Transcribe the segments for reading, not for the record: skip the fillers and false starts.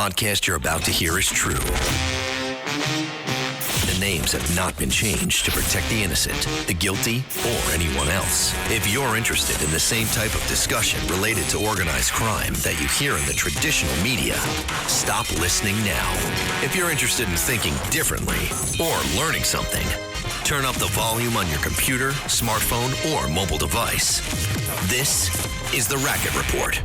podcast you're about to hear is true. The names have not been changed to protect the innocent, the guilty, or anyone else. If you're interested in the same type of discussion related to organized crime that you hear in the traditional media, stop listening now. If you're interested in thinking differently or learning something, turn up the volume on your computer, smartphone, or mobile device. This is The Racket Report.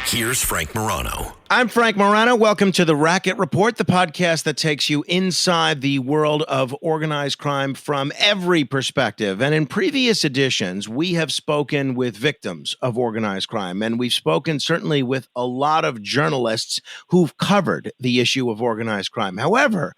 Here's Frank Morano. I'm Frank Morano. Welcome to The Racket Report, the podcast that takes you inside the world of organized crime from every perspective. And in previous editions, we have spoken with victims of organized crime, and we've spoken certainly with a lot of journalists who've covered the issue of organized crime. However,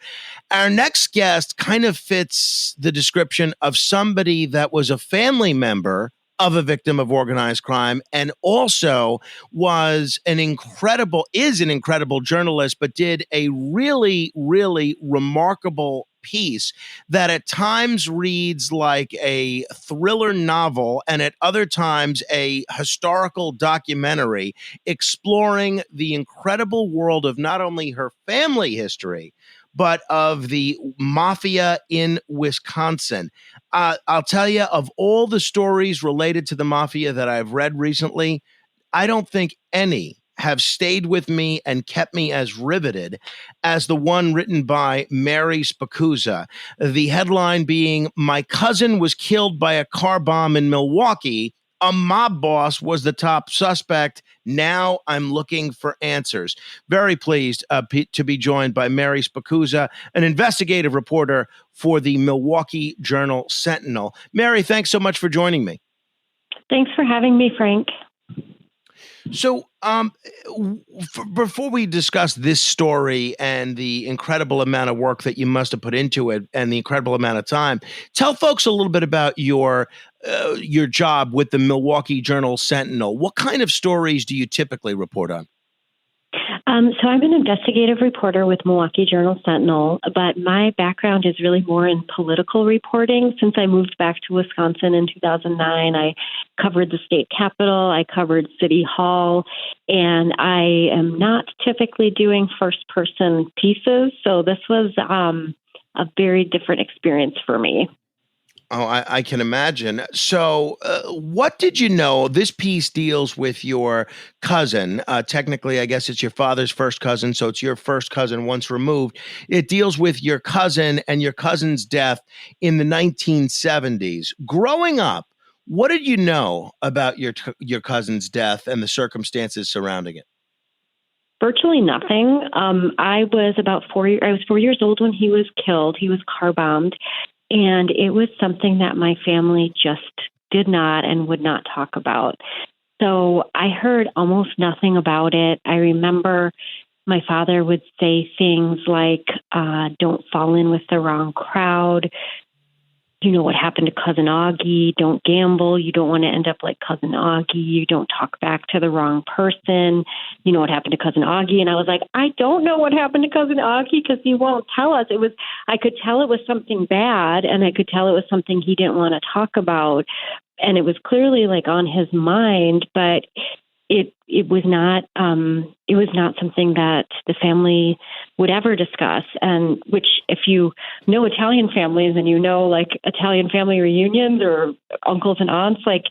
our next guest kind of fits the description of somebody that was a family member of a victim of organized crime, and also is an incredible journalist, but did a really, really remarkable piece that at times reads like a thriller novel and at other times a historical documentary exploring the incredible world of not only her family history, but of the mafia in Wisconsin. I'll tell you, of all the stories related to the mafia that I've read recently, I don't think any have stayed with me and kept me as riveted as the one written by Mary Spicuzza. The headline being, "My cousin was killed by a car bomb in Milwaukee. A mob boss was the top suspect. Now I'm looking for answers." Very pleased to be joined by Mary Spicuzza, an investigative reporter for the Milwaukee Journal Sentinel. Mary, thanks so much for joining me. Thanks for having me, Frank. So before we discuss this story and the incredible amount of work that you must have put into it and the incredible amount of time, tell folks a little bit about your job with the Milwaukee Journal Sentinel. What kind of stories do you typically report on? So I'm an investigative reporter with Milwaukee Journal Sentinel, but my background is really more in political reporting. Since I moved back to Wisconsin in 2009, I covered the state capitol, I covered City Hall, and I am not typically doing first-person pieces, so this was a very different experience for me. Oh, I can imagine. So what did you know? This piece deals with your cousin. Technically, I guess it's your father's first cousin, so it's your first cousin once removed. It deals with your cousin and your cousin's death in the 1970s. Growing up, what did you know about your cousin's death and the circumstances surrounding it? Virtually nothing. I was 4 years old when he was killed. He was car bombed. And it was something that my family just did not and would not talk about. So I heard almost nothing about it. I remember my father would say things like, don't fall in with the wrong crowd. You know what happened to Cousin Augie. Don't gamble. You don't want to end up like Cousin Augie. You don't talk back to the wrong person. You know what happened to Cousin Augie. And I was like, I don't know what happened to Cousin Augie because he won't tell us. I could tell it was something bad, and I could tell it was something he didn't want to talk about. And it was clearly like on his mind, but it was not something that the family would ever discuss. And which, if you know Italian families and you know like Italian family reunions or uncles and aunts, like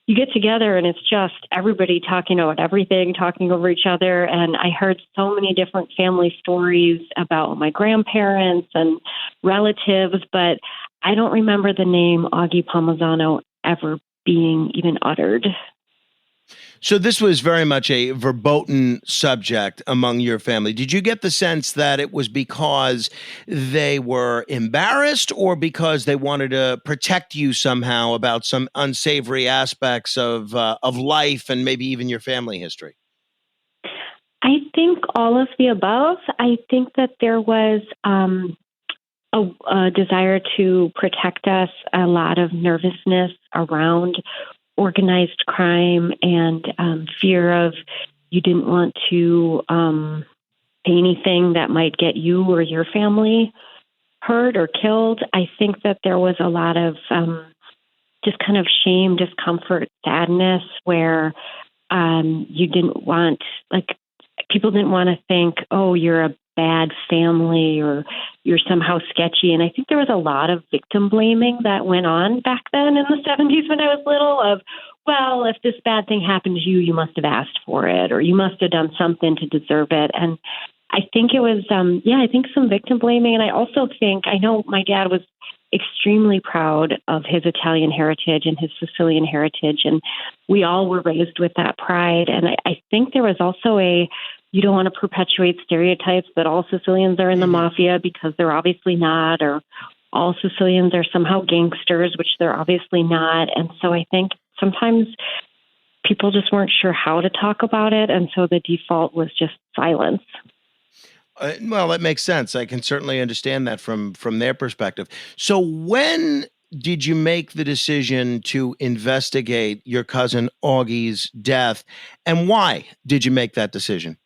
you get together and it's just everybody talking about everything, talking over each other. And I heard so many different family stories about my grandparents and relatives, but I don't remember the name Augie Palmisano ever being even uttered. So this was very much a verboten subject among your family. Did you get the sense that it was because they were embarrassed or because they wanted to protect you somehow about some unsavory aspects of life and maybe even your family history? I think all of the above. I think that there was a desire to protect us, a lot of nervousness around organized crime and fear of you didn't want to say anything that might get you or your family hurt or killed. I think that there was a lot of just kind of shame, discomfort, sadness where you didn't want, like, people didn't want to think, oh, you're a bad family or you're somehow sketchy. And I think there was a lot of victim blaming that went on back then in the 70s when I was little of, well, if this bad thing happened to you, you must have asked for it or you must have done something to deserve it. And I think it was, I think some victim blaming. And I also think, I know my dad was extremely proud of his Italian heritage and his Sicilian heritage. And we all were raised with that pride. And I think there was also you don't want to perpetuate stereotypes that all Sicilians are in the mafia because they're obviously not, or all Sicilians are somehow gangsters, which they're obviously not. And so I think sometimes people just weren't sure how to talk about it. And so the default was just silence. Well, that makes sense. I can certainly understand that from their perspective. So when did you make the decision to investigate your cousin Augie's death, and why did you make that decision?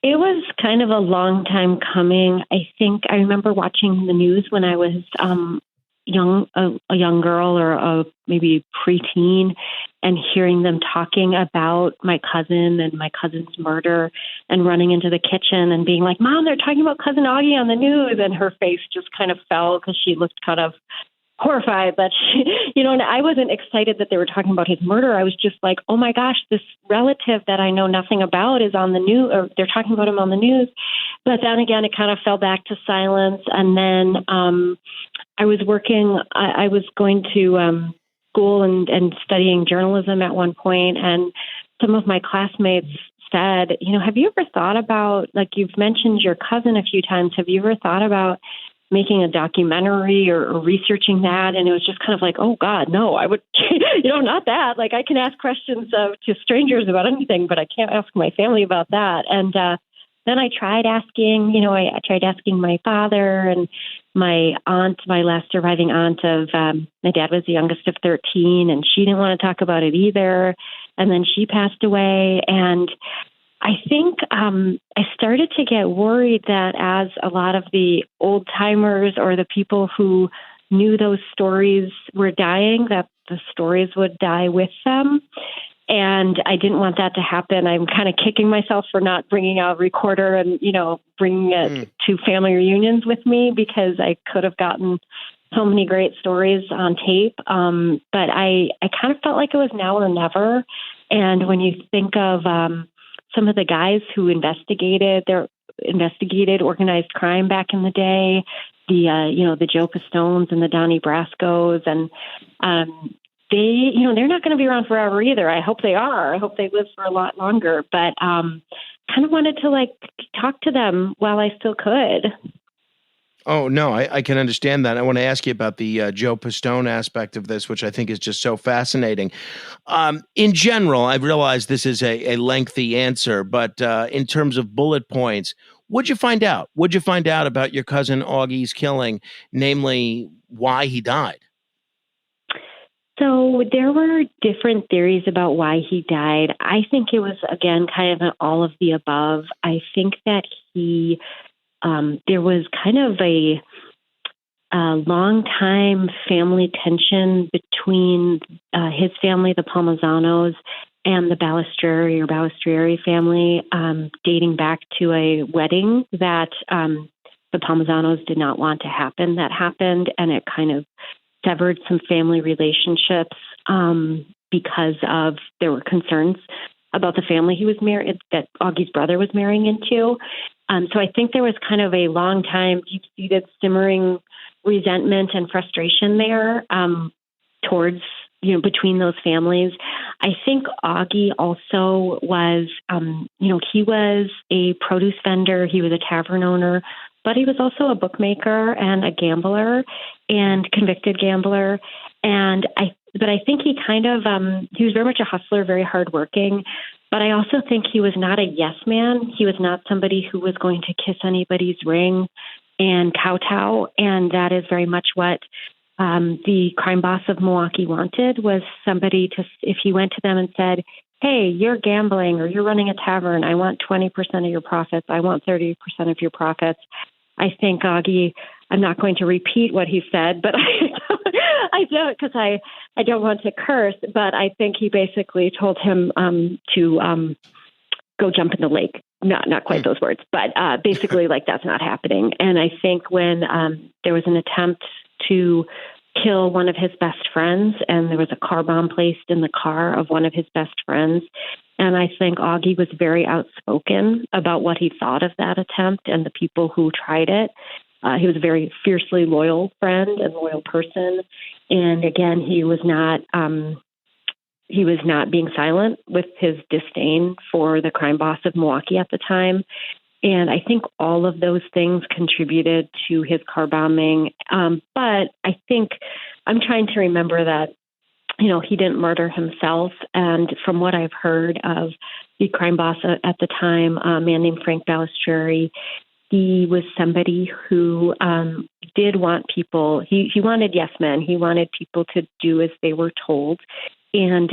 It was kind of a long time coming. I think I remember watching the news when I was a young girl or maybe preteen, and hearing them talking about my cousin and my cousin's murder and running into the kitchen and being like, Mom, they're talking about cousin Augie on the news. And her face just kind of fell because she looked kind of horrified that and I wasn't excited that they were talking about his murder. I was just like, oh my gosh, this relative that I know nothing about is on the news, or they're talking about him on the news. But then again, it kind of fell back to silence. And then I was going to school and studying journalism at one point, and some of my classmates said, have you ever thought about, like you've mentioned your cousin a few times, have you ever thought about making a documentary or researching that? And it was just kind of like, oh God, no, I would, not that. Like I can ask questions to strangers about anything, but I can't ask my family about that. And then I tried asking, I tried asking my father and my aunt, my last surviving aunt of, my dad was the youngest of 13, and she didn't want to talk about it either. And then she passed away. And I think I started to get worried that as a lot of the old timers or the people who knew those stories were dying, that the stories would die with them. And I didn't want that to happen. I'm kind of kicking myself for not bringing a recorder and, bringing it to family reunions with me, because I could have gotten so many great stories on tape. But I kind of felt like it was now or never. And when you think of some of the guys who investigated organized crime back in the day, the Joe Pistones and the Donnie Brascos, and they're not going to be around forever either. I hope they are. I hope they live for a lot longer. But kind of wanted to talk to them while I still could. Oh, no, I can understand that. I want to ask you about the Joe Pistone aspect of this, which I think is just so fascinating. In general, I realize this is a lengthy answer, but in terms of bullet points, what'd you find out? What'd you find out about your cousin Augie's killing, namely why he died? So there were different theories about why he died. I think it was, again, kind of an all of the above. I think that there was kind of a long time family tension between his family, the Palmazanos, and the Balistrieri family, dating back to a wedding that the Palmazanos did not want to happen. That happened, and it kind of severed some family relationships because there were concerns about the family he was married, that Augie's brother was marrying into. So I think there was kind of a long time, deep-seated, simmering resentment and frustration there towards, between those families. I think Augie also was, he was a produce vendor. He was a tavern owner, but he was also a bookmaker and a gambler and convicted gambler. But I think he kind of, he was very much a hustler, very hardworking. But I also think he was not a yes man. He was not somebody who was going to kiss anybody's ring and kowtow. And that is very much what the crime boss of Milwaukee wanted, was somebody to, if he went to them and said, hey, you're gambling or you're running a tavern, I want 20% of your profits, I want 30% of your profits. I think Augie, I'm not going to repeat what he said, but I don't, because I don't want to curse, but I think he basically told him to go jump in the lake. Not quite those words, but basically like that's not happening. And I think when there was an attempt to kill one of his best friends, and there was a car bomb placed in the car of one of his best friends. And I think Augie was very outspoken about what he thought of that attempt and the people who tried it. He was a very fiercely loyal friend and loyal person. And again, he was not being silent with his disdain for the crime boss of Milwaukee at the time. And I think all of those things contributed to his car bombing. But I think I'm trying to remember that, he didn't murder himself. And from what I've heard of the crime boss at the time, a man named Frank Balistreri, he was somebody who did want people, he wanted yes men. He wanted people to do as they were told. And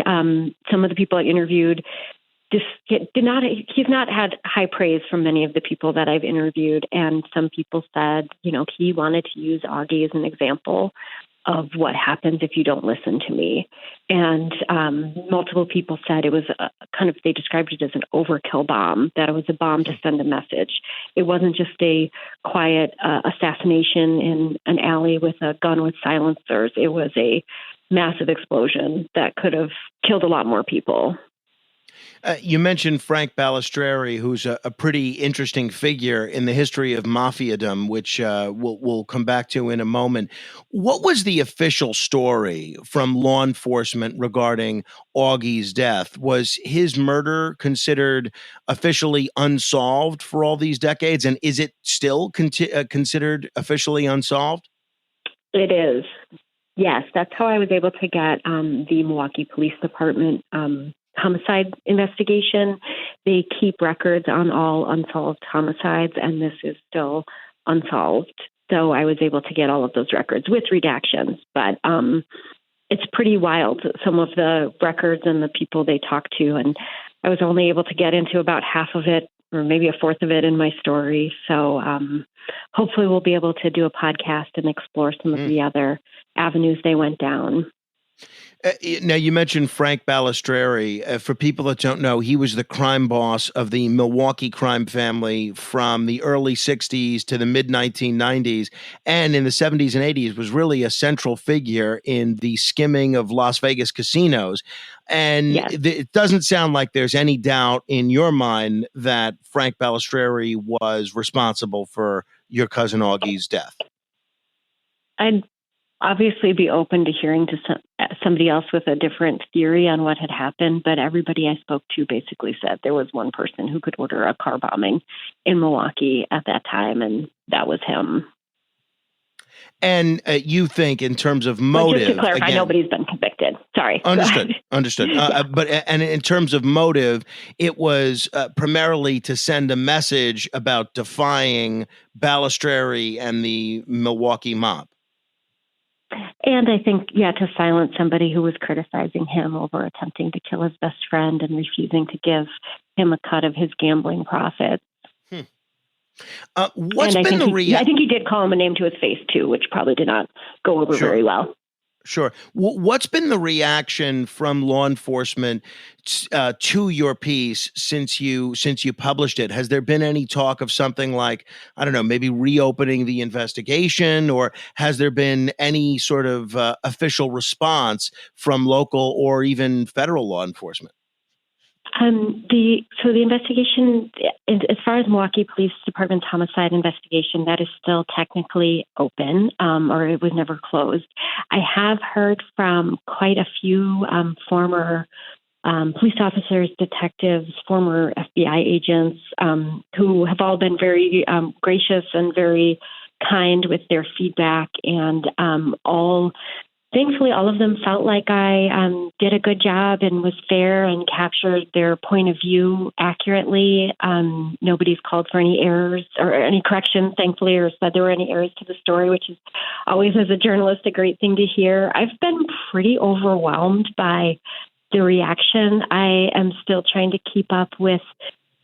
some of the people I interviewed he's not had high praise from many of the people that I've interviewed. And some people said, he wanted to use Augie as an example of what happens if you don't listen to me. And multiple people said it was they described it as an overkill bomb, that it was a bomb to send a message. It wasn't just a quiet assassination in an alley with a gun with silencers. It was a massive explosion that could have killed a lot more people. You mentioned Frank Balistreri, who's a pretty interesting figure in the history of mafiadom, which we'll come back to in a moment. What was the official story from law enforcement regarding Augie's death? Was his murder considered officially unsolved for all these decades? And is it still considered officially unsolved? It is. Yes, that's how I was able to get the Milwaukee Police Department homicide investigation. They keep records on all unsolved homicides, and this is still unsolved. So I was able to get all of those records with redactions, but it's pretty wild, some of the records and the people they talked to. And I was only able to get into about half of it, or maybe a fourth of it in my story. So hopefully we'll be able to do a podcast and explore some of the other avenues they went down. Now, you mentioned Frank Balistreri. For people that don't know, he was the crime boss of the Milwaukee crime family from the early 60s to the mid-1990s. And in the 70s and 80s was really a central figure in the skimming of Las Vegas casinos. And yes, it doesn't sound like there's any doubt in your mind that Frank Balistreri was responsible for your cousin Augie's death. I'd obviously be open to hearing to somebody else with a different theory on what had happened, but everybody I spoke to basically said there was one person who could order a car bombing in Milwaukee at that time, and that was him. And you think in terms of motive... But just to clarify, again, nobody's been convicted. Sorry. Understood. Yeah. But in terms of motive, it was primarily to send a message about defying Balistreri and the Milwaukee mob. And I think, to silence somebody who was criticizing him over attempting to kill his best friend and refusing to give him a cut of his gambling profits. What's been the reaction? I think he did call him a name to his face, too, which probably did not go over very well. Sure. What's been the reaction from law enforcement to your piece since you published it? Has there been any talk of something like, I don't know, maybe reopening the investigation, or has there been any sort of official response from local or even federal law enforcement? The investigation, as far as Milwaukee Police Department's homicide investigation, that is still technically open, or it was never closed. I have heard from quite a few former police officers, detectives, former FBI agents, who have all been very gracious and very kind with their feedback, and thankfully, all of them felt like I did a good job and was fair and captured their point of view accurately. Nobody's called for any errors or any corrections, thankfully, or said there were any errors to the story, which is always, as a journalist, a great thing to hear. I've been pretty overwhelmed by the reaction. I am still trying to keep up with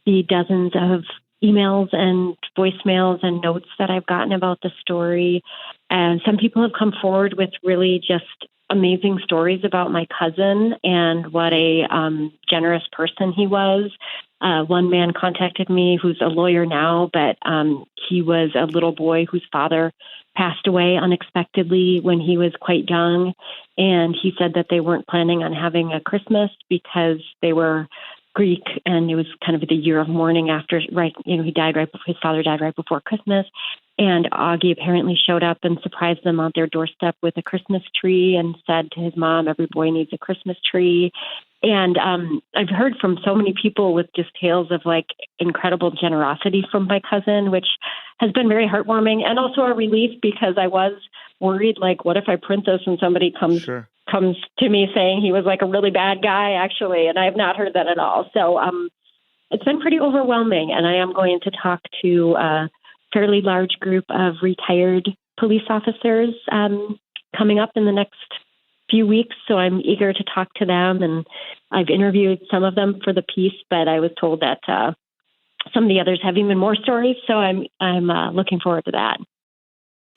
the dozens of emails and voicemails and notes that I've gotten about the story. And some people have come forward with really just amazing stories about my cousin and what a generous person he was. One man contacted me who's a lawyer now, but he was a little boy whose father passed away unexpectedly when he was quite young. And he said that they weren't planning on having a Christmas because they were Greek, and it was kind of the year of mourning after, he died his father died right before Christmas. And Augie apparently showed up and surprised them on their doorstep with a Christmas tree and said to his mom, every boy needs a Christmas tree. And I've heard from so many people with just tales of like incredible generosity from my cousin, which has been very heartwarming and also a relief, because I was worried, like, what if I print this and somebody comes to me saying he was like a really bad guy, actually. And I have not heard that at all. So it's been pretty overwhelming. And I am going to talk to a fairly large group of retired police officers coming up in the next few weeks. So I'm eager to talk to them. And I've interviewed some of them for the piece, but I was told that some of the others have even more stories. So I'm looking forward to that.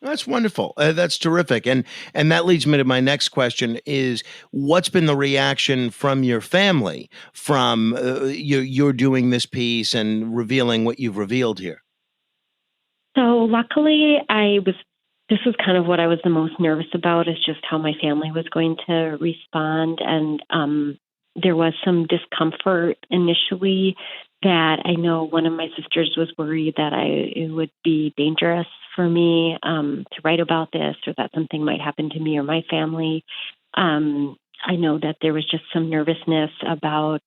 That's wonderful. That's terrific. And that leads me to my next question is, what's been the reaction from your family from you're doing this piece and revealing what you've revealed here? So luckily, this was kind of what I was the most nervous about, is just how my family was going to respond. And there was some discomfort initially that I know one of my sisters was worried that it would be dangerous for me to write about this, or that something might happen to me or my family. I know that there was just some nervousness about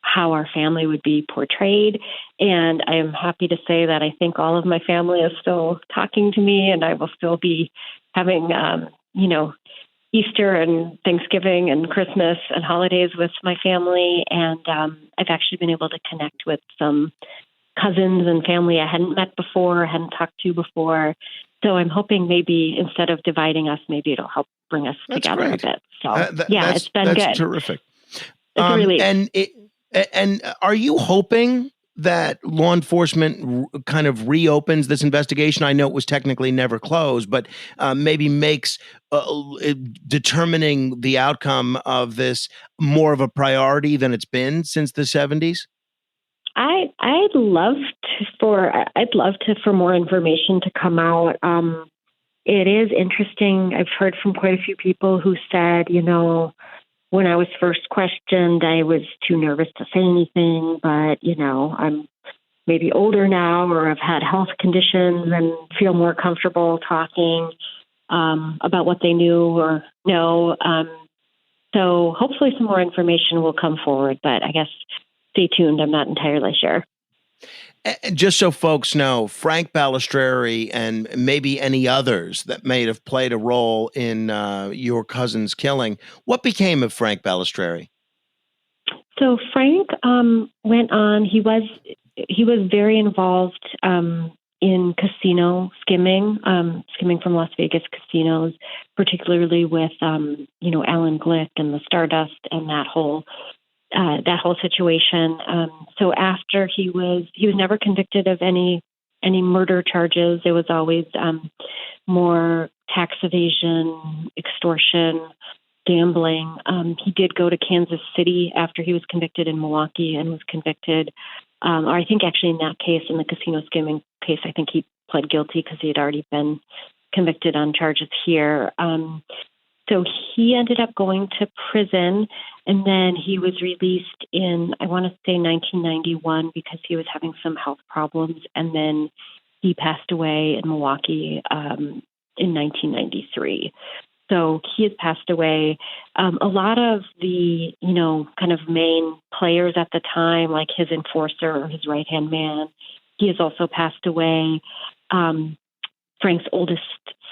how our family would be portrayed. And I am happy to say that I think all of my family is still talking to me, and I will still be having, Easter and Thanksgiving and Christmas and holidays with my family. And I've actually been able to connect with some cousins and family I hadn't met before, hadn't talked to before. So I'm hoping maybe instead of dividing us, maybe it'll help bring us together a bit. So it's been good. That's terrific. It's a relief. And are you hoping that law enforcement kind of reopens this investigation? I know it was technically never closed, but maybe makes determining the outcome of this more of a priority than it's been since the 70s? I'd love for more information to come out. It is interesting. I've heard from quite a few people who said, when I was first questioned, I was too nervous to say anything, but, I'm maybe older now, or I've had health conditions and feel more comfortable talking about what they knew or know. So hopefully some more information will come forward, but I guess stay tuned. I'm not entirely sure. And just so folks know, Frank Balistreri and maybe any others that may have played a role in your cousin's killing. What became of Frank Balistreri? So Frank went on. He was very involved in casino skimming from Las Vegas casinos, particularly with Alan Glick and the Stardust and that whole situation. So after he was never convicted of any murder charges. It was always more tax evasion, extortion, gambling. He did go to Kansas City after he was convicted in Milwaukee and was convicted. Or I think actually in that case, in the casino skimming case, I think he pled guilty because he had already been convicted on charges here. So he ended up going to prison, and then he was released in, I want to say 1991, because he was having some health problems. And then he passed away in Milwaukee in 1993. So he has passed away. A lot of the, kind of main players at the time, like his enforcer or his right-hand man, he has also passed away. Frank's oldest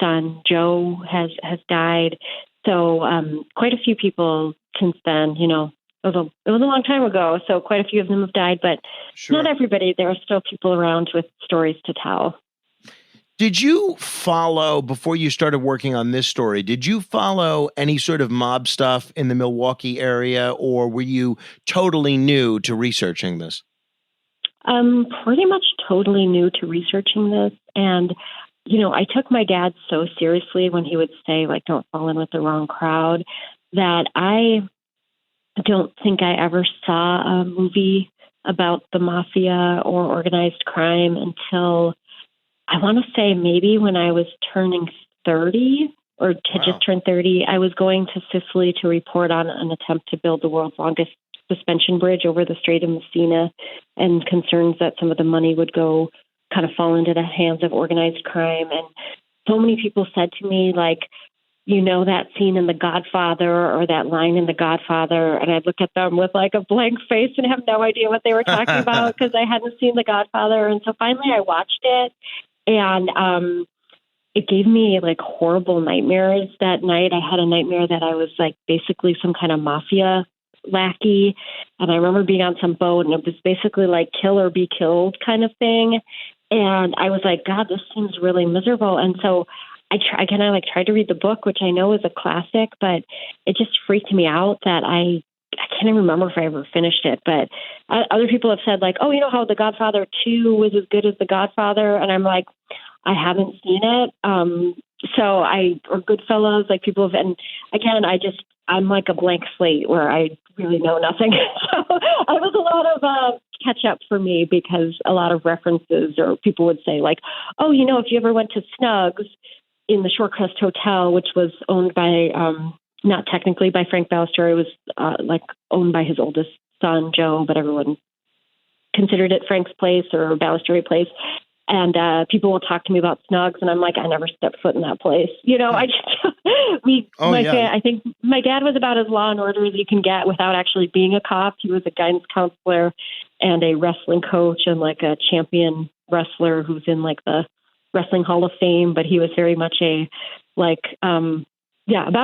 son, Joe, has died. So quite a few people since then, it was a long time ago. So quite a few of them have died, but not everybody. There are still people around with stories to tell. Did you follow, before you started working on this story, did you follow any sort of mob stuff in the Milwaukee area, or were you totally new to researching this? Pretty much totally new to researching this. And I took my dad so seriously when he would say, like, don't fall in with the wrong crowd, that I don't think I ever saw a movie about the mafia or organized crime until, I want to say, maybe when I was turning 30 or had just turned 30. I was going to Sicily to report on an attempt to build the world's longest suspension bridge over the Strait of Messina, and concerns that some of the money would go kind of fall into the hands of organized crime. And so many people said to me, like, that scene in The Godfather or that line in The Godfather, and I'd look at them with like a blank face and have no idea what they were talking about because I hadn't seen The Godfather. And so finally I watched it, and it gave me like horrible nightmares that night. I had a nightmare that I was like basically some kind of mafia lackey. And I remember being on some boat, and it was basically like kill or be killed kind of thing. And I was like, God, this seems really miserable. And so I tried to read the book, which I know is a classic, but it just freaked me out that I can't even remember if I ever finished it. But other people have said, like, oh, how The Godfather 2 was as good as The Godfather. And I'm like, I haven't seen it. Or Goodfellas, like people have, and again, I'm like a blank slate where I really know nothing. So it was a lot of catch up for me, because a lot of references, or people would say like, oh, if you ever went to Snuggs in the Shorecrest Hotel, which was owned by, not technically by Frank Ballister, it was like owned by his oldest son, Joe, but everyone considered it Frank's place or Ballister place. And people will talk to me about Snuggs, and I'm like, I never stepped foot in that place. I think my dad was about as law and order as you can get without actually being a cop. He was a guidance counselor and a wrestling coach and like a champion wrestler who's in like the Wrestling Hall of Fame. But he was very much about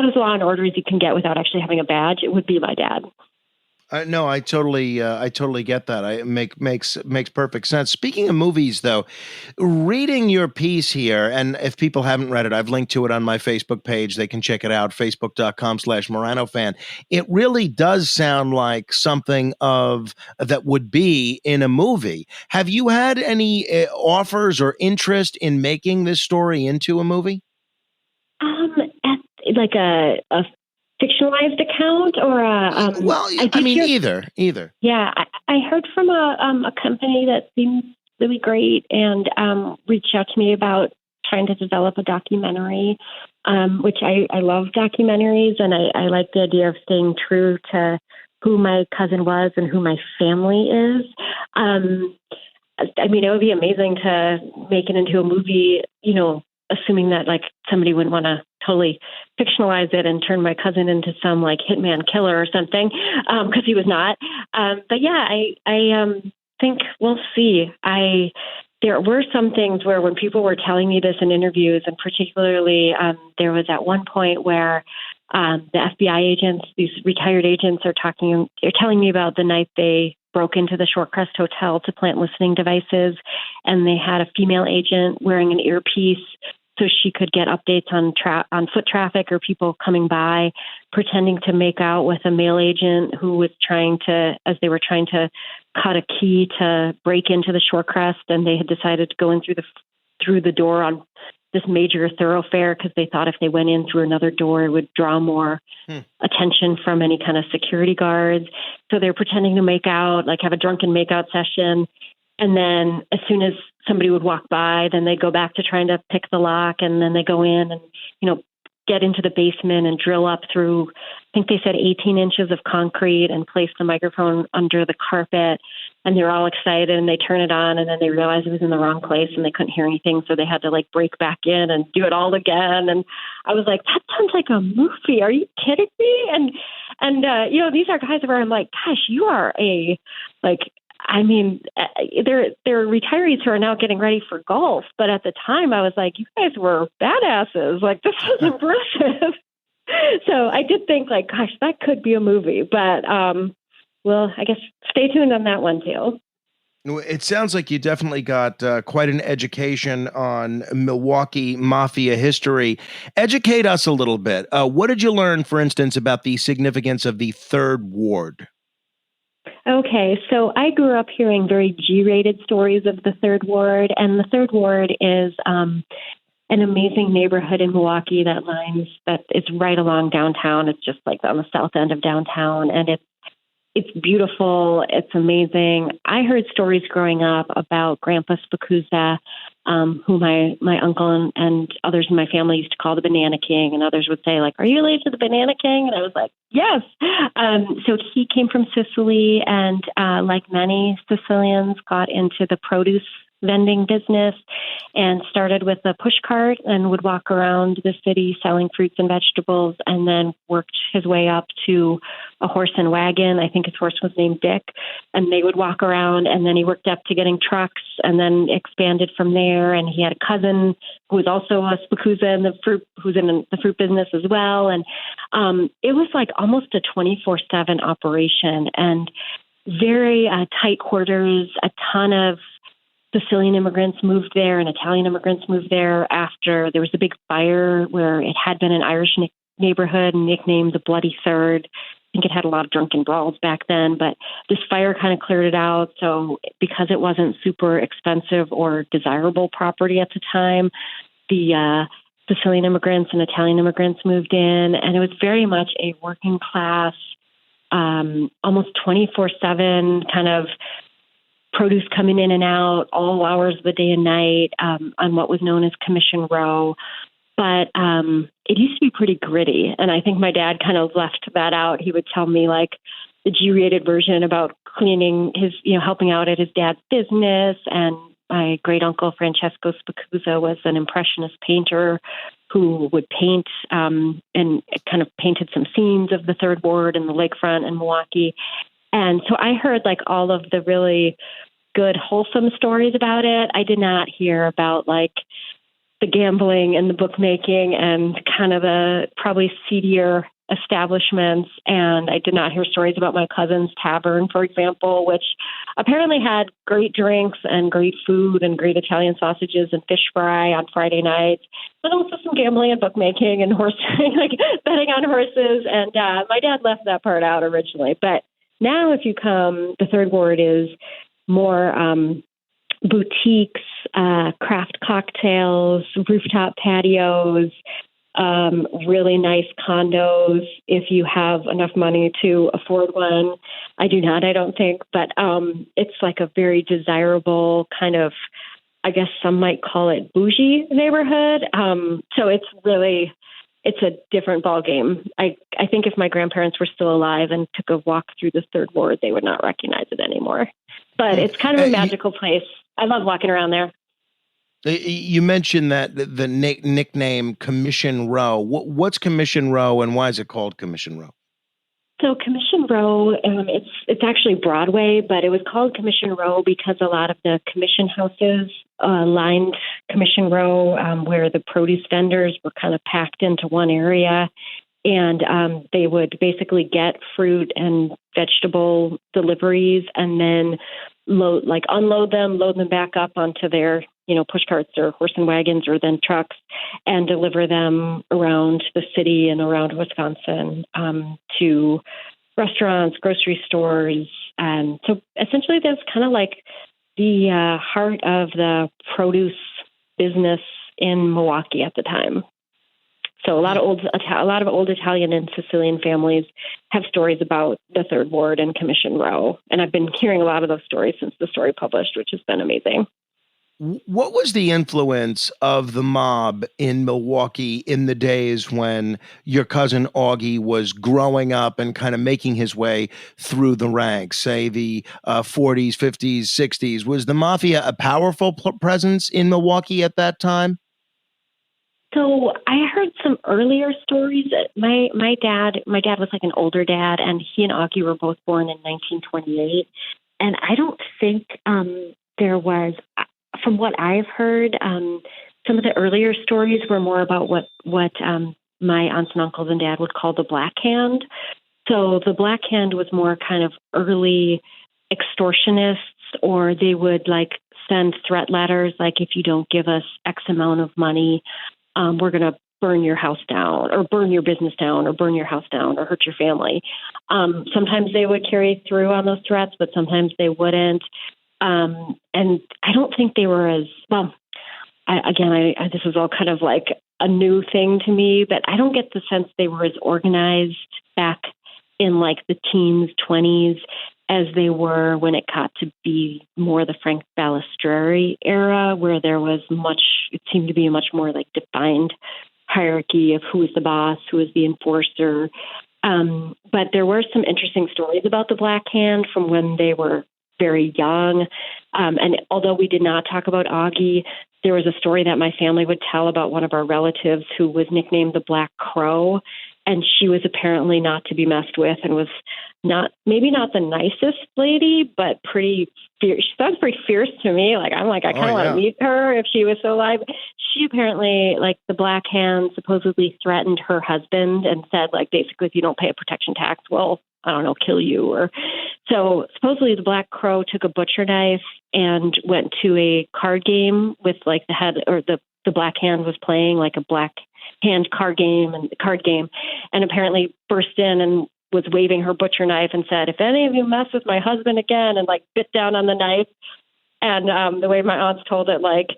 as law and order as you can get without actually having a badge. It would be my dad. No, I totally get that. It makes perfect sense. Speaking of movies, though, reading your piece here, and if people haven't read it, I've linked to it on my Facebook page. They can check it out, facebook.com/MoranoFan. It really does sound like something that would be in a movie. Have you had any offers or interest in making this story into a movie? Like a fictionalized account, or either. Yeah, I heard from a company that seems really great, and reached out to me about trying to develop a documentary, which I love documentaries, and I like the idea of staying true to who my cousin was and who my family is. It would be amazing to make it into a movie, assuming that like somebody wouldn't want to totally fictionalize it and turn my cousin into some like hitman killer or something, because he was not. But yeah, I think we'll see. There were some things where when people were telling me this in interviews, and particularly there was at one point where the FBI agents, these retired agents, are telling me about the night they broke into the Shorecrest Hotel to plant listening devices, and they had a female agent wearing an earpiece so she could get updates on foot traffic or people coming by, pretending to make out with a male agent who was as they were trying to cut a key to break into the Shorecrest, and they had decided to go in through the door on this major thoroughfare because they thought if they went in through another door, it would draw more attention from any kind of security guards. So they're pretending to make out, like have a drunken makeout session. And then as soon as somebody would walk by, then they go back to trying to pick the lock, and then they go in and, get into the basement and drill up through, I think they said 18 inches of concrete, and place the microphone under the carpet. And they're all excited, and they turn it on, and then they realize it was in the wrong place and they couldn't hear anything. So they had to like break back in and do it all again. And I was like, that sounds like a movie. Are you kidding me? And these are guys where I'm like, gosh, you are they're retirees who are now getting ready for golf. But at the time I was like, you guys were badasses. Like, this was impressive. So I did think like, gosh, that could be a movie, but, well, I guess stay tuned on that one too. It sounds like you definitely got quite an education on Milwaukee mafia history. Educate us a little bit. What did you learn, for instance, about the significance of the Third Ward? Okay, so I grew up hearing very G-rated stories of the Third Ward, and the Third Ward is an amazing neighborhood in Milwaukee that is right along downtown. It's just like on the south end of downtown, and it's beautiful. It's amazing. I heard stories growing up about Grandpa Spicuzza, who my uncle and others in my family used to call the Banana King, and others would say, like, "Are you related to the Banana King?" And I was like, "Yes." So he came from Sicily, and like many Sicilians, got into the produce vending business and started with a push cart and would walk around the city selling fruits and vegetables, and then worked his way up to a horse and wagon. I think his horse was named Dick, and they would walk around, and then he worked up to getting trucks and then expanded from there. And he had a cousin who was also a Spicuzza who's in the fruit business as well. And it was like almost a 24/7 operation, and very tight quarters. A ton of Sicilian immigrants moved there and Italian immigrants moved there after there was a big fire where it had been an Irish neighborhood nicknamed the Bloody Third. I think it had a lot of drunken brawls back then, but this fire kind of cleared it out. So because it wasn't super expensive or desirable property at the time, the Sicilian immigrants and Italian immigrants moved in, and it was very much a working class, almost 24/7 kind of produce coming in and out all hours of the day and night on what was known as Commission Row. But it used to be pretty gritty. And I think my dad kind of left that out. He would tell me like the G-rated version about cleaning helping out at his dad's business. And my great uncle, Francesco Spicuzza, was an impressionist painter who would paint and kind of painted some scenes of the Third Ward and the lakefront in Milwaukee. And so I heard like all of the really good, wholesome stories about it. I did not hear about like the gambling and the bookmaking and kind of the probably seedier establishments. And I did not hear stories about my cousin's tavern, for example, which apparently had great drinks and great food and great Italian sausages and fish fry on Friday nights, but also some gambling and bookmaking and horse like betting on horses. And my dad left that part out originally. But now if you come, the Third Ward is more boutiques, craft cocktails, rooftop patios, really nice condos if you have enough money to afford one. I do not, I don't think, but it's like a very desirable kind of, I guess some might call it bougie neighborhood. So it's a different ballgame. I think if my grandparents were still alive and took a walk through the Third Ward, they would not recognize it anymore. But it's kind of a magical place. I love walking around there. You mentioned that the nickname Commission Row. What's Commission Row, and why is it called Commission Row? So Commission Row, it's actually Broadway, but it was called Commission Row because a lot of the commission houses lined Commission Row, where the produce vendors were kind of packed into one area. And they would basically get fruit and vegetable deliveries and then unload them, load them back up onto their, push carts or horse and wagons or then trucks and deliver them around the city and around Wisconsin to restaurants, grocery stores. And so essentially that's kind of like the heart of the produce business in Milwaukee at the time. So a lot of old Italian and Sicilian families have stories about the Third Ward and Commission Row. And I've been hearing a lot of those stories since the story published, which has been amazing. What was the influence of the mob in Milwaukee in the days when your cousin Augie was growing up and kind of making his way through the ranks, say the 40s, 50s, 60s? Was the mafia a powerful presence in Milwaukee at that time? So I heard some earlier stories. My dad was like an older dad, and he and Augie were both born in 1928. And I don't think there was, from what I've heard, some of the earlier stories were more about what my aunts and uncles and dad would call the Black Hand. So the Black Hand was more kind of early extortionists, or they would like send threat letters, like if you don't give us X amount of money, we're going to burn your house down or burn your business down or burn your house down or hurt your family. Sometimes they would carry through on those threats, but sometimes they wouldn't. And I don't think they were as well. This was all kind of like a new thing to me, but I don't get the sense they were as organized back in like the teens, 20s as they were when it got to be more the Frank Balistreri era, where it seemed to be a much more like defined hierarchy of who was the boss, who was the enforcer. But there were some interesting stories about the Black Hand from when they were very young. And although we did not talk about Augie, there was a story that my family would tell about one of our relatives who was nicknamed the Black Crow. And she was apparently not to be messed with and was maybe not the nicest lady, but pretty fierce. She sounds pretty fierce to me. I kind of want to meet her if she was still alive. She apparently, like the Black Hand, supposedly threatened her husband and said, like, basically, if you don't pay a protection tax, well, I don't know, kill you. So supposedly the Black Crow took a butcher knife and went to a card game with like the head, or the Black Hand was playing like a Black Hand card game, and apparently burst in and was waving her butcher knife and said, if any of you mess with my husband again, and like bit down on the knife. And the way my aunts told it, like,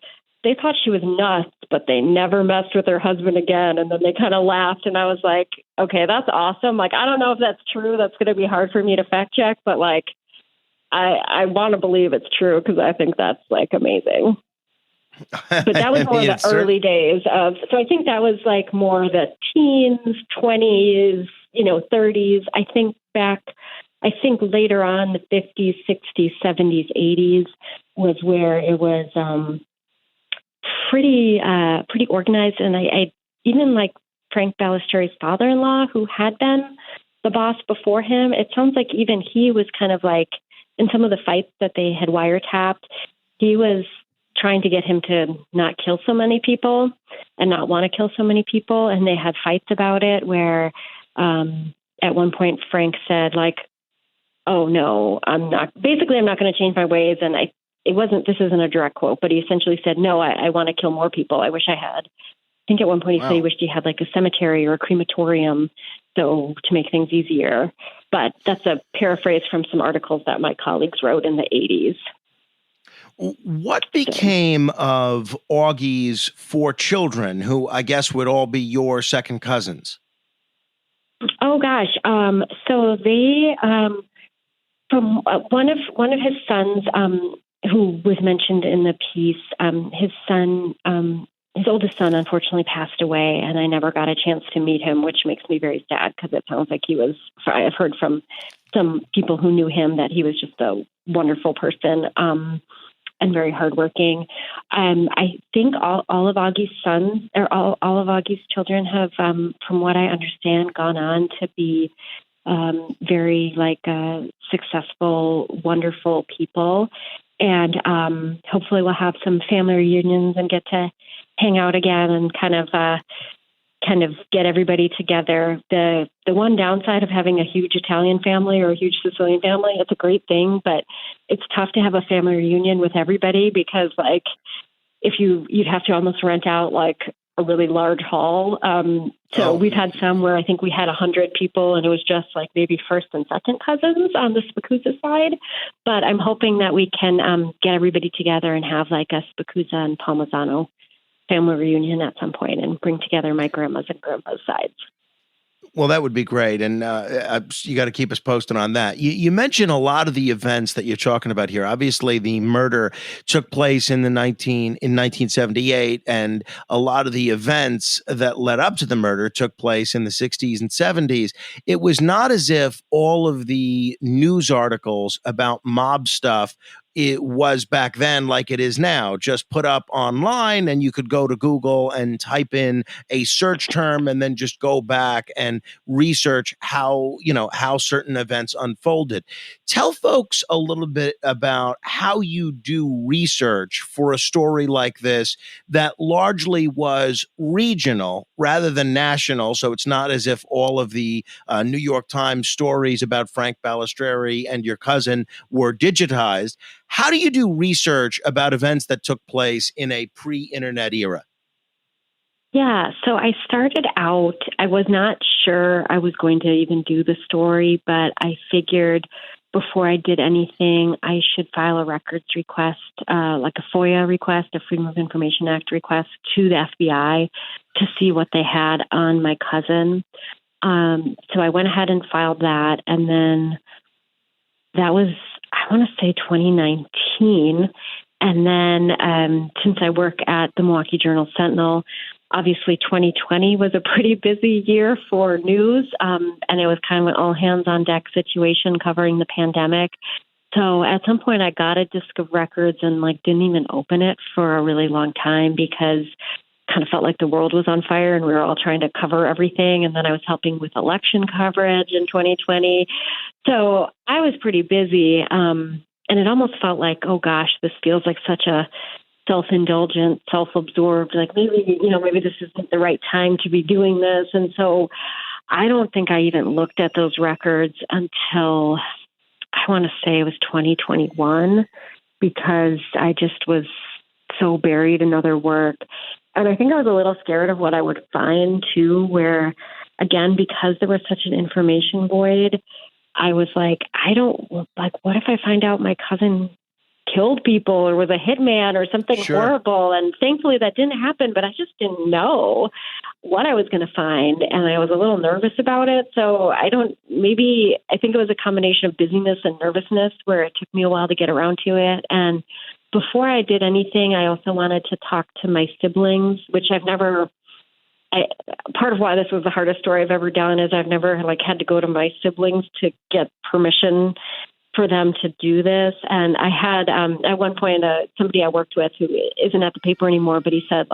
they thought she was nuts, but they never messed with her husband again. And then they kind of laughed. And I was like, okay, that's awesome. Like, I don't know if that's true. That's going to be hard for me to fact check, but like, I want to believe it's true because I think that's like amazing. But that was more the early days of, so I think that was like more the teens, 20s, 30s. I think later on, the 50s, 60s, 70s, 80s was where it was pretty organized. And I even like Frank Balistreri's father-in-law, who had been the boss before him, it sounds like even he was kind of like, in some of the fights that they had wiretapped, he was trying to get him to not kill so many people and not want to kill so many people. And they had fights about it where at one point Frank said like, oh no, I'm not going to change my ways. And this isn't a direct quote, but he essentially said, no, I want to kill more people. I wish I had. I think at one point he said he wished he had like a cemetery or a crematorium to make things easier. But that's a paraphrase from some articles that my colleagues wrote in the 80s. What became of Augie's 4 children, who I guess would all be your second cousins? Oh gosh. So they, from one of his sons, who was mentioned in the piece, his oldest son unfortunately passed away, and I never got a chance to meet him, which makes me very sad because it sounds like I've heard from some people who knew him that he was just a wonderful person. And very hardworking. I think all of Augie's sons, or all of Augie's children have, from what I understand, gone on to be very successful, wonderful people. And hopefully we'll have some family reunions and get to hang out again and kind of get everybody together. The one downside of having a huge Italian family or a huge Sicilian family, it's a great thing, but it's tough to have a family reunion with everybody because like you'd have to almost rent out like a really large hall. We've had some where I think we had 100 people and it was just like maybe first and second cousins on the Spicuzza side. But I'm hoping that we can get everybody together and have like a Spicuzza and Palmisano family reunion at some point and bring together my grandma's and grandpa's sides. Well, that would be great. And you got to keep us posted on that. You mentioned a lot of the events that you're talking about here. Obviously, the murder took place in 1978, and a lot of the events that led up to the murder took place in the 60s and 70s. It was not as if all of the news articles about mob stuff it was back then like it is now, just put up online and you could go to Google and type in a search term and then just go back and research how certain events unfolded. Tell folks a little bit about how you do research for a story like this that largely was regional rather than national. So it's not as if all of the New York Times stories about Frank Balistreri and your cousin were digitized. How do you do research about events that took place in a pre-internet era? Yeah, so I started out, I was not sure I was going to even do the story, but I figured before I did anything, I should file a records request, like a FOIA request, a Freedom of Information Act request to the FBI to see what they had on my cousin. So I went ahead and filed that. And then that was, I want to say 2019. And then since I work at the Milwaukee Journal Sentinel, obviously 2020 was a pretty busy year for news. And it was kind of an all hands on deck situation covering the pandemic. So at some point I got a disc of records and didn't even open it for a really long time because kind of felt like the world was on fire and we were all trying to cover everything. And then I was helping with election coverage in 2020. So I was pretty busy. And it almost felt like, oh gosh, this feels like such a self-indulgent, self-absorbed, maybe this isn't the right time to be doing this. And so I don't think I even looked at those records until I want to say it was 2021 because I just was so buried in other work. And I think I was a little scared of what I would find too, where again, because there was such an information void, I was like, what if I find out my cousin killed people or was a hitman or something horrible? And thankfully that didn't happen, but I just didn't know what I was going to find. And I was a little nervous about it. So I think it was a combination of busyness and nervousness where it took me a while to get around to it. And before I did anything, I also wanted to talk to my siblings, which part of why this was the hardest story I've ever done is I've never had to go to my siblings to get permission for them to do this. And I had, at one point, somebody I worked with who isn't at the paper anymore, but he said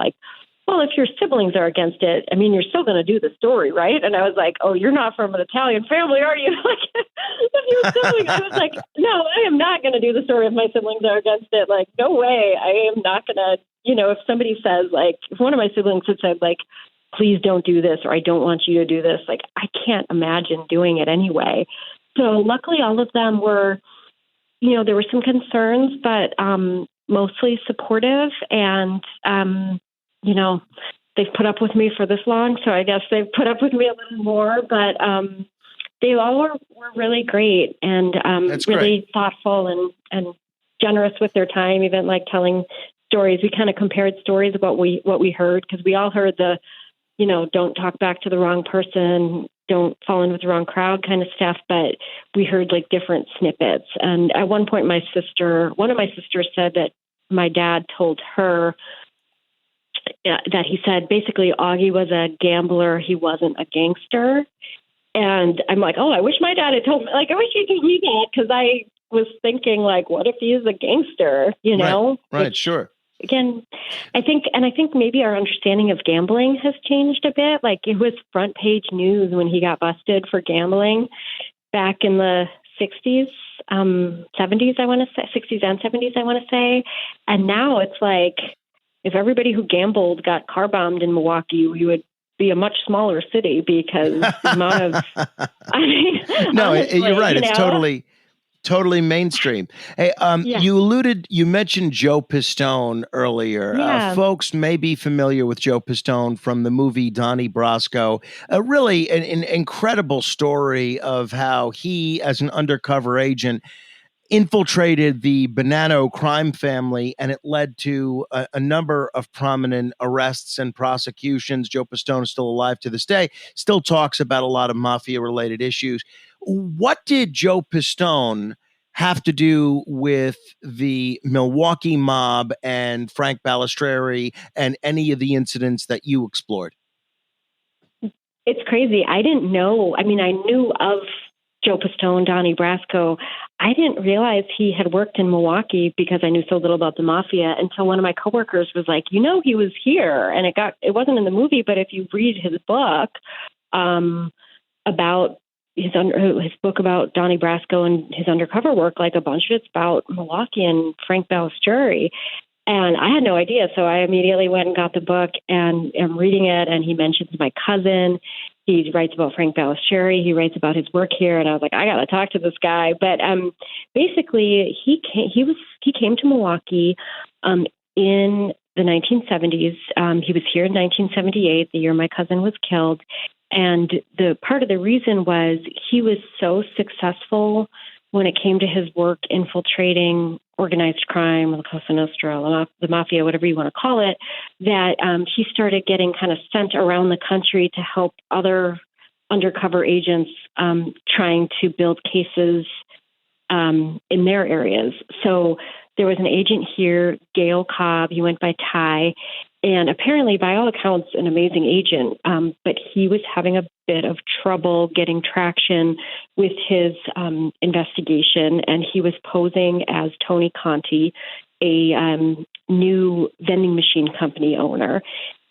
well, if your siblings are against it, you're still going to do the story, right? And I was like, oh, you're not from an Italian family, are you? If your siblings, I was like, no, I am not going to do the story if my siblings are against it. No way. I am not going to, if somebody says, if one of my siblings had said, please don't do this, or I don't want you to do this, I can't imagine doing it anyway. So luckily all of them were, there were some concerns, but mostly supportive and, they've put up with me for this long. So I guess they've put up with me a little more, but they all were really great and really thoughtful and generous with their time, even telling stories. We kind of compared stories about what we heard because we all heard the, don't talk back to the wrong person, don't fall in with the wrong crowd kind of stuff, but we heard different snippets. And at one point, one of my sisters said that my dad told her that he said basically Augie was a gambler, he wasn't a gangster. And I'm like, oh, I wish my dad had told me, I wish he told me that because I was thinking what if he is a gangster, Right, sure. Again, I think maybe our understanding of gambling has changed a bit. It was front page news when he got busted for gambling back in the 60s, 70s, I want to say, 60s and 70s, I want to say. And now it's if everybody who gambled got car bombed in Milwaukee, we would be a much smaller city because the amount of, no, honestly, you're right. It's totally mainstream. Hey, you mentioned Joe Pistone earlier. Yeah. Folks may be familiar with Joe Pistone from the movie Donnie Brasco. Really an incredible story of how he, as an undercover agent, infiltrated the Bonanno crime family, and it led to a number of prominent arrests and prosecutions. Joe Pistone is still alive to this day, still talks about a lot of mafia-related issues. What did Joe Pistone have to do with the Milwaukee mob and Frank Balistreri and any of the incidents that you explored? It's crazy. I didn't know. I knew of Joe Pistone, Donnie Brasco. I didn't realize he had worked in Milwaukee because I knew so little about the mafia until one of my coworkers was like, he was here. And it wasn't in the movie, but if you read his book about his book about Donnie Brasco and his undercover work, a bunch of it's about Milwaukee and Frank Balistreri. And I had no idea. So I immediately went and got the book and am reading it. And he mentions my cousin. He writes about Frank Balistreri. He writes about his work here. And I was like, I got to talk to this guy. But basically, he came to Milwaukee in the 1970s. He was here in 1978, the year my cousin was killed. And the part of the reason was he was so successful when it came to his work infiltrating organized crime, the Cosa Nostra, the mafia, whatever you want to call it, that he started getting kind of sent around the country to help other undercover agents trying to build cases in their areas. So there was an agent here, Gail Cobb. He went by Ty, and apparently, by all accounts, an amazing agent. But he was having a bit of trouble getting traction with his investigation, and he was posing as Tony Conti, a new vending machine company owner,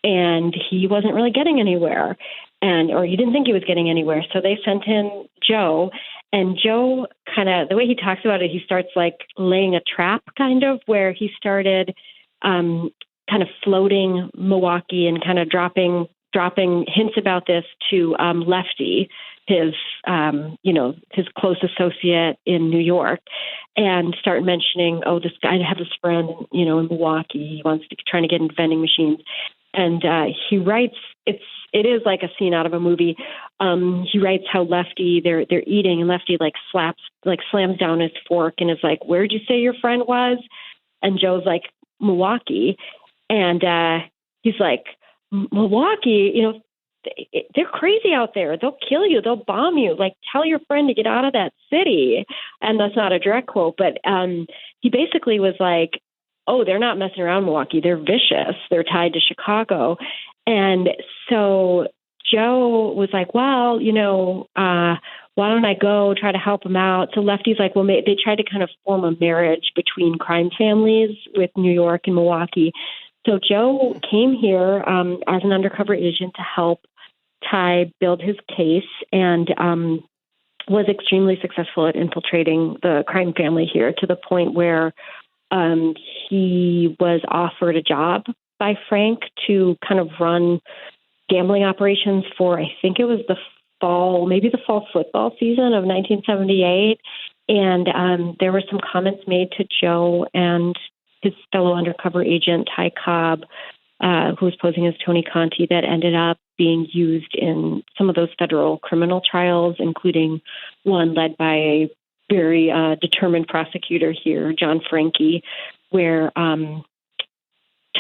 and he wasn't really getting anywhere. Or he didn't think he was getting anywhere. So they sent in Joe, and Joe kind of, the way he talks about it, he starts like laying a trap kind of, where he started kind of floating Milwaukee and kind of dropping hints about this to Lefty, his close associate in New York, and start mentioning, oh, this guy, I have this friend, in Milwaukee, he wants to trying to get into vending machines. And he writes, it is like a scene out of a movie. He writes how Lefty, they're eating, and Lefty slams down his fork and is like, "Where'd you say your friend was?" And Joe's like, "Milwaukee." And he's like, "Milwaukee, they're crazy out there. They'll kill you. They'll bomb you. Like, tell your friend to get out of that city." And that's not a direct quote, but he basically was like, "Oh, they're not messing around, Milwaukee. They're vicious. They're tied to Chicago." And so Joe was like, "Well, why don't I go try to help him out?" So Lefty's like, well, they tried to kind of form a marriage between crime families with New York and Milwaukee. So Joe came here as an undercover agent to help Ty build his case, and was extremely successful at infiltrating the crime family here, to the point where he was offered a job by Frank to kind of run gambling operations for, I think it was the fall football season of 1978. And there were some comments made to Joe and his fellow undercover agent, Ty Cobb, who was posing as Tony Conti, that ended up being used in some of those federal criminal trials, including one led by a very determined prosecutor here, John Franke, where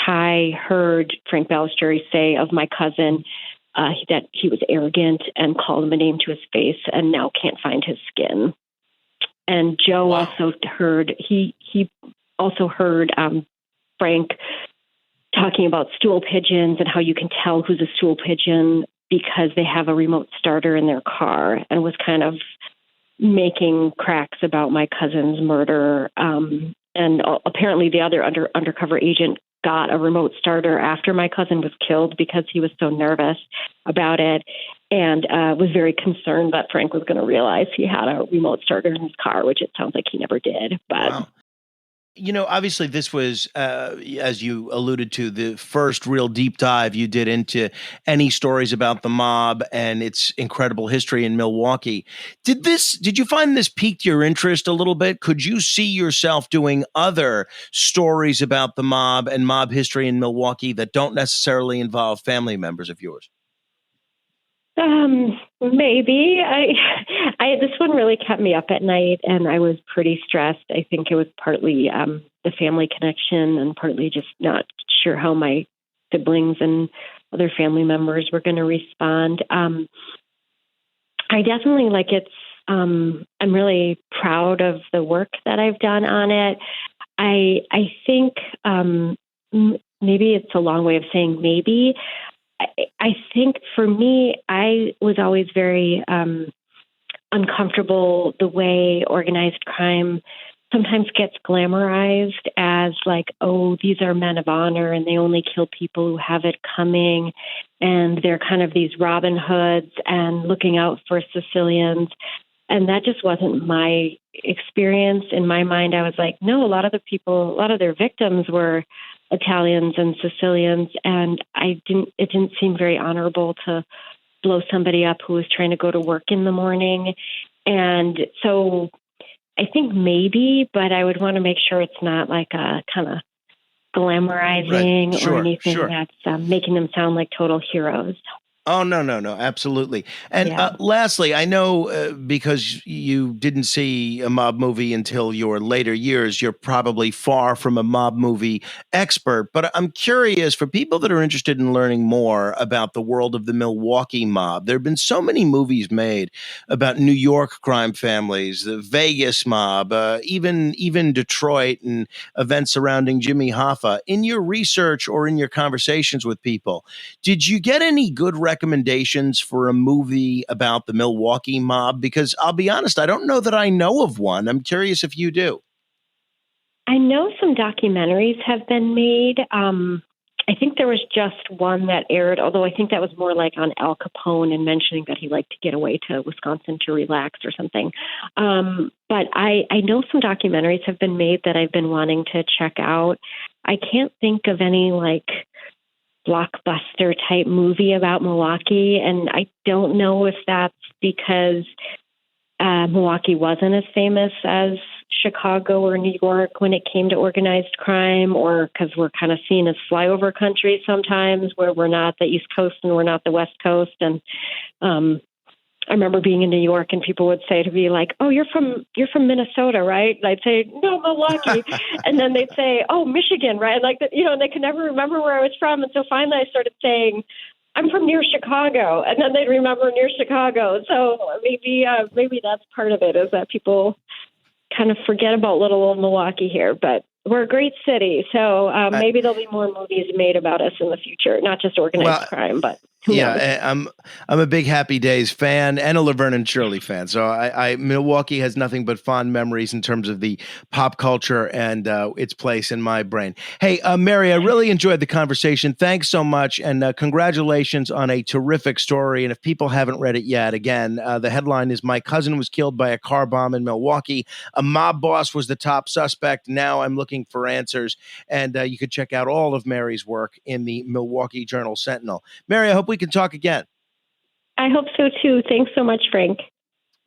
Ty heard Frank Balistrieri say of my cousin that he was arrogant and called him a name to his face and now can't find his skin. And Joe also heard, he also heard Frank talking about stool pigeons and how you can tell who's a stool pigeon because they have a remote starter in their car, and was kind of making cracks about my cousin's murder. And apparently the other undercover agent got a remote starter after my cousin was killed because he was so nervous about it, and was very concerned that Frank was going to realize he had a remote starter in his car, which it sounds like he never did. But wow. Obviously this was, as you alluded to, the first real deep dive you did into any stories about the mob and its incredible history in Milwaukee. Did you find this piqued your interest a little bit? Could you see yourself doing other stories about the mob and mob history in Milwaukee that don't necessarily involve family members of yours? Maybe. I this one really kept me up at night, and I was pretty stressed. I think it was partly the family connection, and partly just not sure how my siblings and other family members were going to respond. I definitely I'm really proud of the work that I've done on it. I think maybe it's a long way of saying maybe. I think for me, I was always very uncomfortable the way organized crime sometimes gets glamorized as like, oh, these are men of honor and they only kill people who have it coming. And they're kind of these Robin Hoods and looking out for Sicilians. And that just wasn't my experience. In my mind, I was like, no, a lot of their victims were Italians and Sicilians, and it didn't seem very honorable to blow somebody up who was trying to go to work in the morning. And so I think maybe, but I would want to make sure it's not like a kind of glamorizing or anything that's making them sound like total heroes. Oh, no, absolutely. And Yeah. lastly, I know because you didn't see a mob movie until your later years, you're probably far from a mob movie expert. But I'm curious for people that are interested in learning more about the world of the Milwaukee mob. There have been so many movies made about New York crime families, the Vegas mob, even Detroit, and events surrounding Jimmy Hoffa. In your research or in your conversations with people, did you get any good recommendations for a movie about the Milwaukee mob? Because I'll be honest, I don't know that I know of one. I'm curious if you do. I know some documentaries have been made. I think there was just one that aired, although I think that was more like on Al Capone and mentioning that he liked to get away to Wisconsin to relax or something. But I know some documentaries have been made that I've been wanting to check out. I can't think of any like blockbuster type movie about Milwaukee, and I don't know if that's because Milwaukee wasn't as famous as Chicago or New York when it came to organized crime, or because we're kind of seen as flyover country sometimes, where we're not the East Coast and we're not the West Coast. And I remember being in New York and people would say to me like, "Oh, you're from Minnesota, right?" And I'd say, "No, Milwaukee." And then they'd say, "Oh, Michigan, right?" Like that, and they could never remember where I was from. And so finally I started saying, "I'm from near Chicago," and then they'd remember near Chicago. So maybe that's part of it, is that people kind of forget about little old Milwaukee here, but we're a great city. So maybe there'll be more movies made about us in the future, not just organized crime, but who knows? I'm a big Happy Days fan and a Laverne and Shirley fan. So I Milwaukee has nothing but fond memories in terms of the pop culture and its place in my brain. Hey, Mary, I really enjoyed the conversation. Thanks so much, and congratulations on a terrific story. And if people haven't read it yet, again, the headline is "My Cousin Was Killed by a Car Bomb in Milwaukee. A Mob Boss Was the Top Suspect. Now I'm Looking for Answers." And you could check out all of Mary's work in the Milwaukee Journal Sentinel. Mary, I hope we can talk again. I hope so too. Thanks so much, Frank.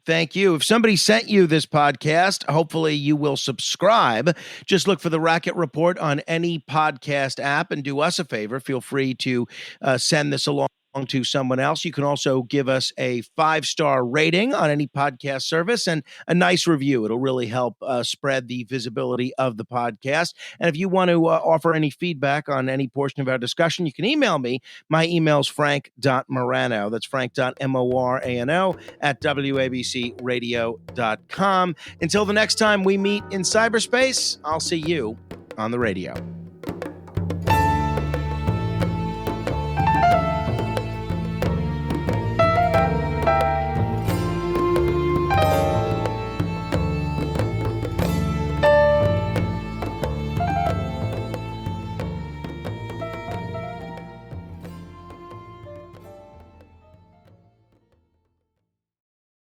Thank you. If somebody sent you this podcast, hopefully you will subscribe. Just look for the Racket Report on any podcast app, and do us a favor. Feel free to send this along to someone else. You can also give us a 5-star rating on any podcast service and a nice review. It'll really help spread the visibility of the podcast. And if you want to offer any feedback on any portion of our discussion, you can email me. My email is frank.morano. That's frank.morano at wabcradio.com. Until the next time we meet in cyberspace, I'll see you on the radio.